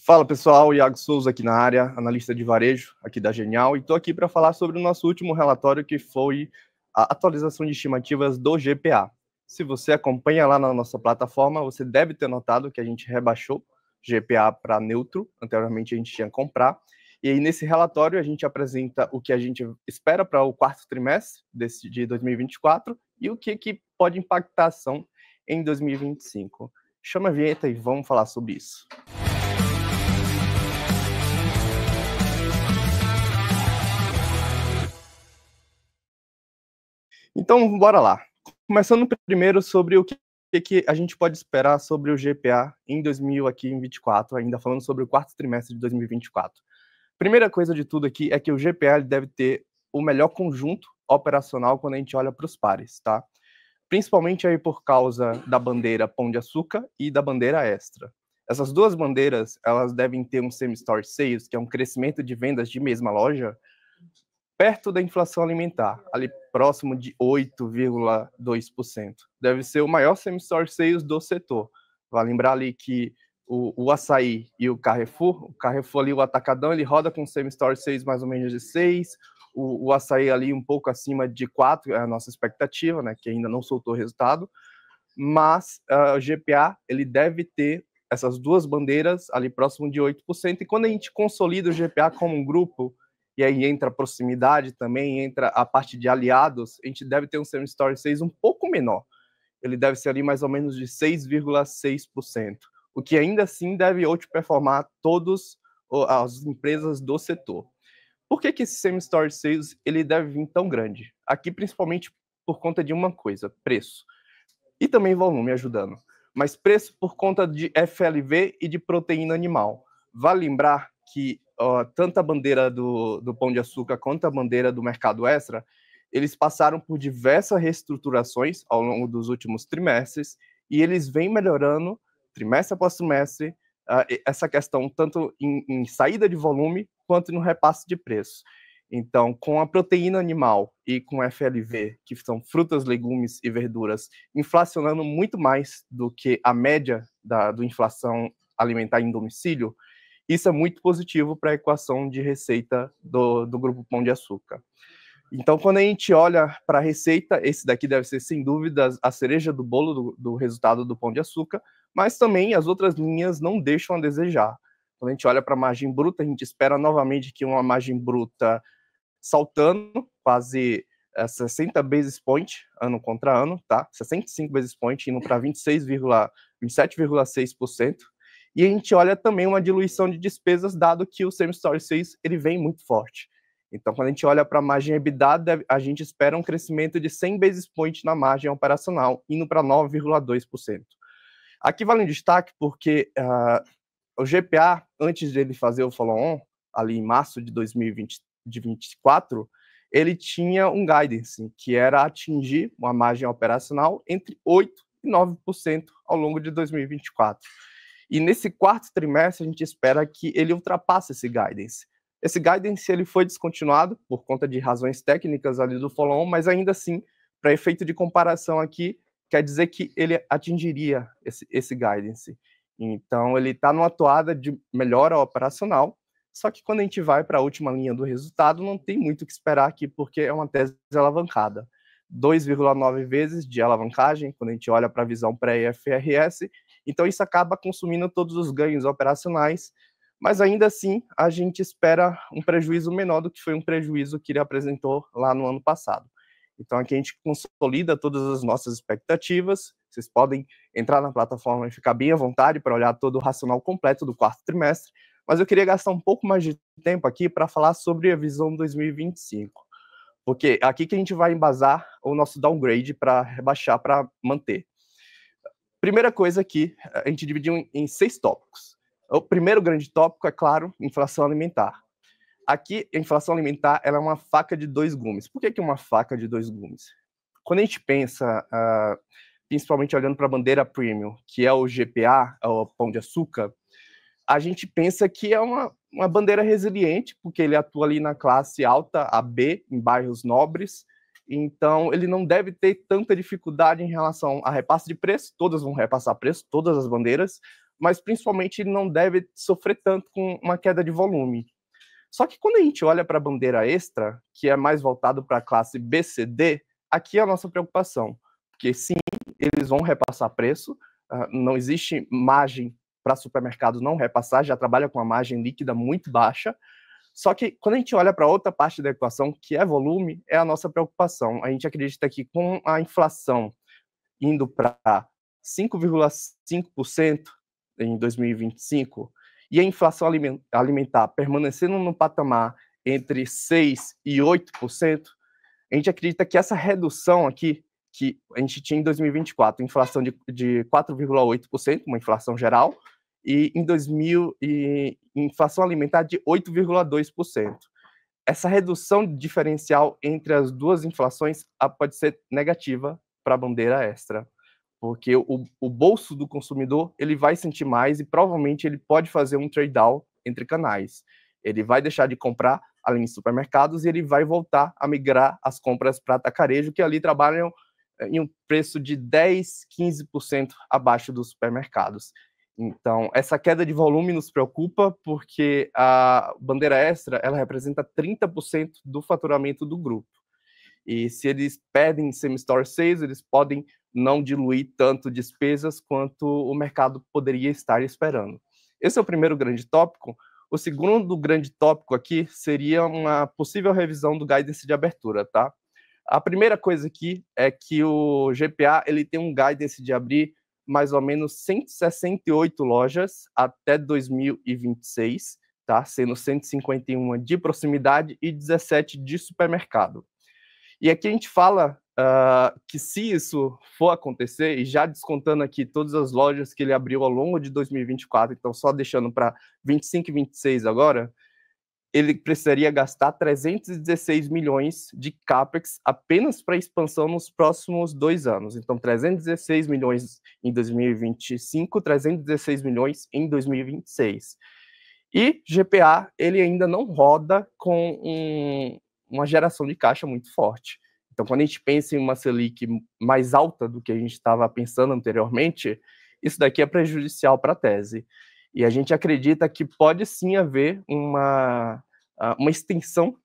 Fala pessoal, Iago Souza aqui na área, analista de varejo aqui da Genial, e estou aqui para falar sobre o nosso último relatório, que foi a atualização de estimativas do GPA. Se você acompanha lá na nossa plataforma, você deve ter notado que a gente rebaixou GPA para neutro, anteriormente a gente tinha que comprar, e aí nesse relatório a gente apresenta o que a gente espera para o quarto trimestre de 2024 e o que pode impactar a ação em 2025. Chama a vinheta e vamos falar sobre isso. Então, bora lá. Começando primeiro sobre o que a gente pode esperar sobre o GPA em 2024, ainda falando sobre o quarto trimestre de 2024. Primeira coisa de tudo aqui é que o GPA deve ter o melhor conjunto operacional quando a gente olha para os pares, tá? Principalmente aí por causa da bandeira Pão de Açúcar e da bandeira Extra. Essas duas bandeiras, elas devem ter um same-store sales, que é um crescimento de vendas de mesma loja, perto da inflação alimentar, ali próximo de 8,2%. Deve ser o maior same-store sales do setor. Vai lembrar ali que o Açaí e o Carrefour ali, o Atacadão, ele roda com same-store sales mais ou menos de 6%, o Açaí ali um pouco acima de 4%, é a nossa expectativa, né, que ainda não soltou o resultado, mas o GPA, ele deve ter essas duas bandeiras ali próximo de 8%, e quando a gente consolida o GPA como um grupo, e aí entra a proximidade também, entra a parte de aliados, a gente deve ter um same-store sales um pouco menor. Ele deve ser ali mais ou menos de 6,6%, o que ainda assim deve outperformar todas as empresas do setor. Por que esse same-store sales ele deve vir tão grande? Aqui principalmente por conta de uma coisa, preço. E também volume ajudando. Mas preço por conta de FLV e de proteína animal. Vale lembrar que tanto a bandeira do Pão de Açúcar quanto a bandeira do Mercado Extra, eles passaram por diversas reestruturações ao longo dos últimos trimestres e eles vêm melhorando trimestre após trimestre essa questão tanto em saída de volume quanto no repasse de preço. Então, com a proteína animal e com FLV, que são frutas, legumes e verduras, inflacionando muito mais do que a média da inflação alimentar em domicílio, isso é muito positivo para a equação de receita do Grupo Pão de Açúcar. Então, quando a gente olha para a receita, esse daqui deve ser, sem dúvida, a cereja do bolo do resultado do Pão de Açúcar, mas também as outras linhas não deixam a desejar. Quando a gente olha para a margem bruta, a gente espera novamente que uma margem bruta saltando quase 60 basis points ano contra ano, tá? 65 basis points, indo para 27,6%. E a gente olha também uma diluição de despesas, dado que o same-store sales ele vem muito forte. Então, quando a gente olha para a margem EBITDA, a gente espera um crescimento de 100 basis points na margem operacional, indo para 9,2%. Aqui vale um destaque porque o GPA, antes dele fazer o follow-on, ali em março de 2024, ele tinha um guidance, que era atingir uma margem operacional entre 8% e 9% ao longo de 2024. E nesse quarto trimestre, a gente espera que ele ultrapasse esse guidance. Esse guidance ele foi descontinuado por conta de razões técnicas ali do follow-on, mas ainda assim, para efeito de comparação aqui, quer dizer que ele atingiria esse guidance. Então, ele está numa toada de melhora operacional, só que quando a gente vai para a última linha do resultado, não tem muito o que esperar aqui, porque é uma tese alavancada. 2,9 vezes de alavancagem, quando a gente olha para a visão pré-IFRS, então isso acaba consumindo todos os ganhos operacionais, mas ainda assim a gente espera um prejuízo menor do que foi um prejuízo que ele apresentou lá no ano passado. Então aqui a gente consolida todas as nossas expectativas, vocês podem entrar na plataforma e ficar bem à vontade para olhar todo o racional completo do quarto trimestre, mas eu queria gastar um pouco mais de tempo aqui para falar sobre a visão 2025, porque é aqui que a gente vai embasar o nosso downgrade para rebaixar, para manter. Primeira coisa aqui, a gente dividiu em 6 tópicos. O primeiro grande tópico é, claro, inflação alimentar. Aqui, a inflação alimentar ela é uma faca de 2 gumes. Por que é uma faca de 2 gumes? Quando a gente pensa, principalmente olhando para a bandeira premium, que é o GPA, o Pão de Açúcar, a gente pensa que é uma bandeira resiliente, porque ele atua ali na classe alta, a B, em bairros nobres, então ele não deve ter tanta dificuldade em relação a repasse de preço, todas vão repassar preço, todas as bandeiras, mas principalmente ele não deve sofrer tanto com uma queda de volume. Só que quando a gente olha para a bandeira extra, que é mais voltado para a classe BCD, aqui é a nossa preocupação, porque sim, eles vão repassar preço, não existe margem para supermercados não repassar, já trabalha com uma margem líquida muito baixa. Só que quando a gente olha para outra parte da equação, que é volume, é a nossa preocupação. A gente acredita que com a inflação indo para 5,5% em 2025 e a inflação alimentar permanecendo no patamar entre 6% e 8%, a gente acredita que essa redução aqui, que a gente tinha em 2024, inflação de 4,8%, uma inflação geral, e em 2000, inflação alimentar de 8,2%. Essa redução diferencial entre as duas inflações pode ser negativa para a bandeira extra, porque o bolso do consumidor ele vai sentir mais e provavelmente ele pode fazer um trade-down entre canais. Ele vai deixar de comprar ali em supermercados e ele vai voltar a migrar as compras para atacarejo, que ali trabalham em um preço de 10, 15% abaixo dos supermercados. Então, essa queda de volume nos preocupa porque a bandeira extra ela representa 30% do faturamento do grupo. E se eles pedem same-store sales, eles podem não diluir tanto despesas quanto o mercado poderia estar esperando. Esse é o primeiro grande tópico. O segundo grande tópico aqui seria uma possível revisão do guidance de abertura, tá? A primeira coisa aqui é que o GPA ele tem um guidance de abrir mais ou menos 168 lojas até 2026, tá? Sendo 151 de proximidade e 17 de supermercado. E aqui a gente fala que se isso for acontecer, e já descontando aqui todas as lojas que ele abriu ao longo de 2024, então só deixando para 25 e 26 agora, ele precisaria gastar 316 milhões de CAPEX apenas para expansão nos próximos 2 anos. Então, 316 milhões em 2025, 316 milhões em 2026. E GPA, ele ainda não roda com uma geração de caixa muito forte. Então, quando a gente pensa em uma Selic mais alta do que a gente estava pensando anteriormente, isso daqui é prejudicial para a tese. E a gente acredita que pode sim haver uma extensão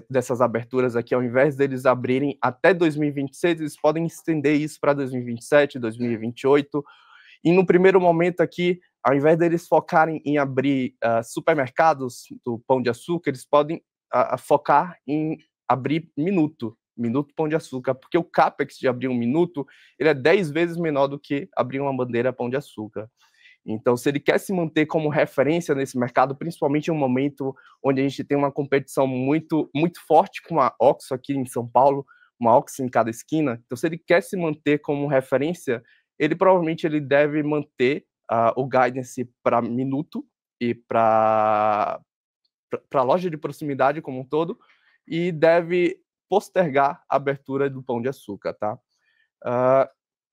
dessas aberturas aqui, ao invés deles abrirem até 2026, eles podem estender isso para 2027, 2028. E no primeiro momento aqui, ao invés deles focarem em abrir supermercados do Pão de Açúcar, eles podem focar em abrir Minuto Pão de Açúcar, porque o CAPEX de abrir um Minuto ele é 10 vezes menor do que abrir uma bandeira Pão de Açúcar. Então, se ele quer se manter como referência nesse mercado, principalmente em um momento onde a gente tem uma competição muito, muito forte com a OXXO aqui em São Paulo, uma OXXO em cada esquina, então se ele quer se manter como referência, ele provavelmente ele deve manter o guidance para Minuto e para a loja de proximidade como um todo, e deve postergar a abertura do Pão de Açúcar, tá?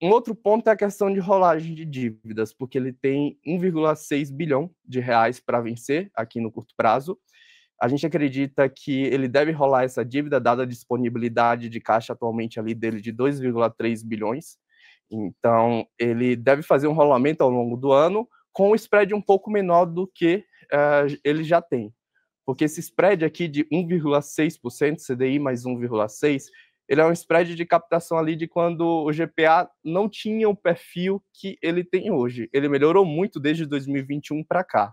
Um outro ponto é a questão de rolagem de dívidas, porque ele tem 1,6 bilhão de reais para vencer aqui no curto prazo. A gente acredita que ele deve rolar essa dívida, dada a disponibilidade de caixa atualmente ali dele de 2,3 bilhões. Então, ele deve fazer um rolamento ao longo do ano com um spread um pouco menor do que ele já tem. Porque esse spread aqui de 1,6%, CDI mais 1,6%, ele é um spread de captação ali de quando o GPA não tinha o perfil que ele tem hoje. Ele melhorou muito desde 2021 para cá.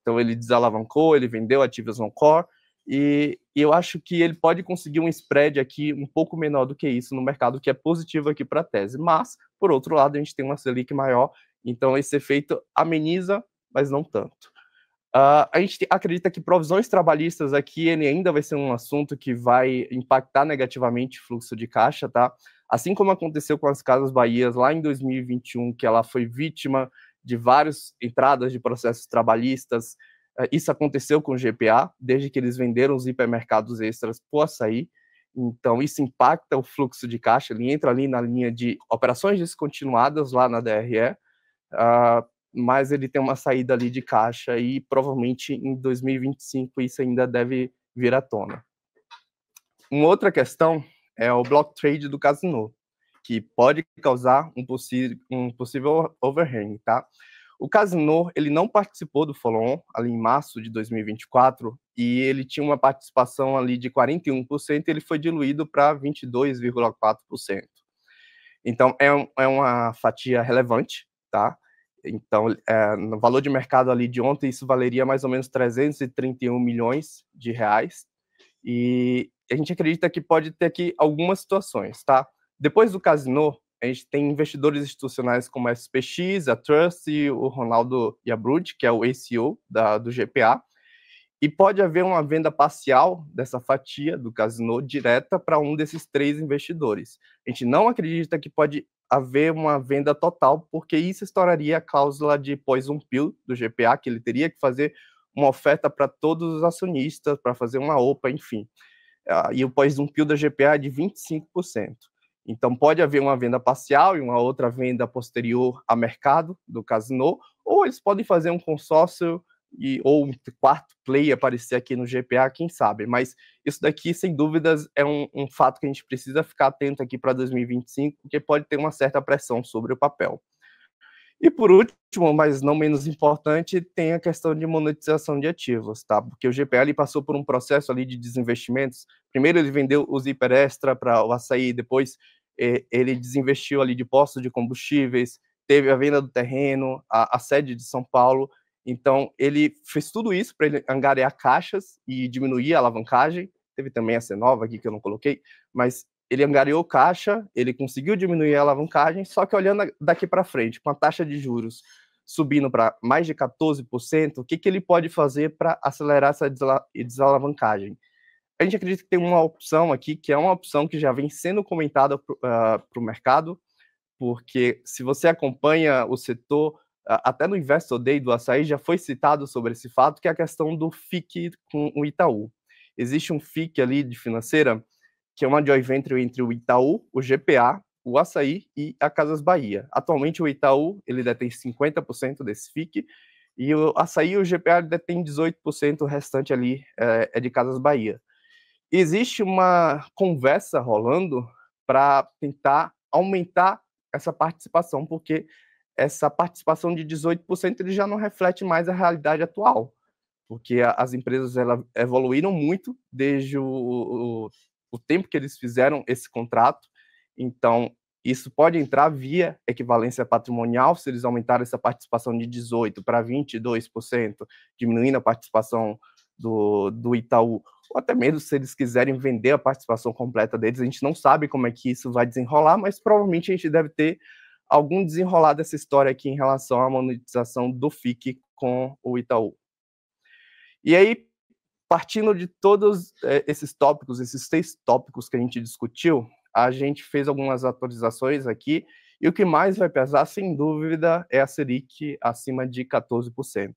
Então, ele desalavancou, ele vendeu ativos non-core, e eu acho que ele pode conseguir um spread aqui um pouco menor do que isso no mercado, que é positivo aqui para a tese. Mas, por outro lado, a gente tem uma Selic maior, então esse efeito ameniza, mas não tanto. A gente acredita que provisões trabalhistas aqui ele ainda vai ser um assunto que vai impactar negativamente o fluxo de caixa, tá? Assim como aconteceu com as Casas Bahias lá em 2021, que ela foi vítima de várias entradas de processos trabalhistas. Isso aconteceu com o GPA, desde que eles venderam os hipermercados extras por açaí. Então, isso impacta o fluxo de caixa, ele entra ali na linha de operações descontinuadas lá na DRE, mas ele tem uma saída ali de caixa e provavelmente em 2025 isso ainda deve vir à tona. Uma outra questão é o block trade do Casino, que pode causar um possível overhang, tá? O Casino, ele não participou do follow-on ali em março de 2024 e ele tinha uma participação ali de 41% e ele foi diluído para 22,4%. Então, é uma fatia relevante, tá? Então, no valor de mercado ali de ontem, isso valeria mais ou menos 331 milhões de reais. E a gente acredita que pode ter aqui algumas situações, tá? Depois do Casino, a gente tem investidores institucionais como a SPX, a Trust e o Ronaldo Yabrud, que é o ACO do GPA, e pode haver uma venda parcial dessa fatia do Casino direta para um desses 3 investidores. A gente não acredita que pode haver uma venda total, porque isso estouraria a cláusula de poison pill do GPA, que ele teria que fazer uma oferta para todos os acionistas, para fazer uma OPA, enfim. E o poison pill da GPA é de 25%. Então, pode haver uma venda parcial e uma outra venda posterior a mercado do Casino, ou eles podem fazer um consórcio ou um quarto play aparecer aqui no GPA, quem sabe. Mas isso daqui, sem dúvidas, é um fato que a gente precisa ficar atento aqui para 2025, porque pode ter uma certa pressão sobre o papel. E por último, mas não menos importante, tem a questão de monetização de ativos, tá? Porque o GPA ele passou por um processo ali de desinvestimentos. Primeiro ele vendeu os Hiperextra para o Assaí, depois ele desinvestiu ali de postos de combustíveis, teve a venda do terreno, a sede de São Paulo. Então ele fez tudo isso para ele angariar caixas e diminuir a alavancagem. Teve também a Cenova aqui que eu não coloquei, mas ele angariou caixa, ele conseguiu diminuir a alavancagem, só que olhando daqui para frente, com a taxa de juros subindo para mais de 14%, o que ele pode fazer para acelerar essa desalavancagem? A gente acredita que tem uma opção aqui, que é uma opção que já vem sendo comentada para o mercado, porque se você acompanha o setor, até no Investor Day do Assaí já foi citado sobre esse fato, que é a questão do FIC com o Itaú. Existe um FIC ali de financeira, que é uma joint venture entre o Itaú, o GPA, o Assaí e a Casas Bahia. Atualmente o Itaú ele detém 50% desse FIC e o Assaí e o GPA detém 18%, o restante ali é de Casas Bahia. Existe uma conversa rolando para tentar aumentar essa participação, porque essa participação de 18% ele já não reflete mais a realidade atual, porque as empresas evoluíram muito desde o tempo que eles fizeram esse contrato. Então, isso pode entrar via equivalência patrimonial, se eles aumentarem essa participação de 18% para 22%, diminuindo a participação do Itaú, ou até mesmo se eles quiserem vender a participação completa deles. A gente não sabe como é que isso vai desenrolar, mas provavelmente a gente deve ter algum desenrolar dessa história aqui em relação à monetização do FIC com o Itaú. E aí, partindo de todos esses tópicos, esses 6 tópicos que a gente discutiu, a gente fez algumas atualizações aqui, e o que mais vai pesar, sem dúvida, é a Selic acima de 14%.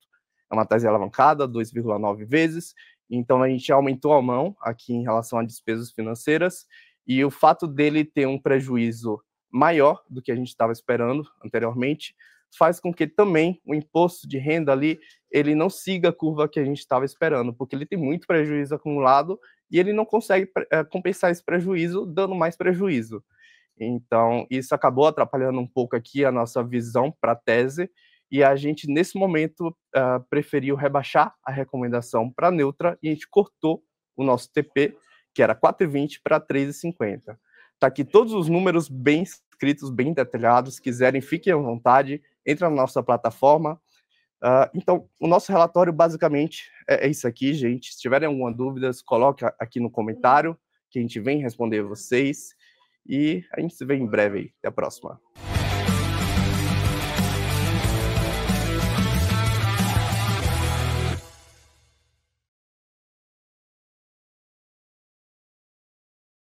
É uma tese alavancada, 2,9 vezes, então a gente aumentou a mão aqui em relação a despesas financeiras, e o fato dele ter um prejuízo maior do que a gente estava esperando anteriormente, faz com que também o imposto de renda ali ele não siga a curva que a gente estava esperando, porque ele tem muito prejuízo acumulado e ele não consegue compensar esse prejuízo, dando mais prejuízo. Então, isso acabou atrapalhando um pouco aqui a nossa visão para a tese, e a gente, nesse momento, preferiu rebaixar a recomendação para neutra, e a gente cortou o nosso TP, que era 4,20 para 3,50. Está aqui todos os números bem escritos, bem detalhados. Se quiserem, fiquem à vontade, entre na nossa plataforma. Então, o nosso relatório basicamente é isso aqui, gente. Se tiverem alguma dúvida, coloque aqui no comentário, que a gente vem responder vocês. E a gente se vê em breve aí. Até a próxima.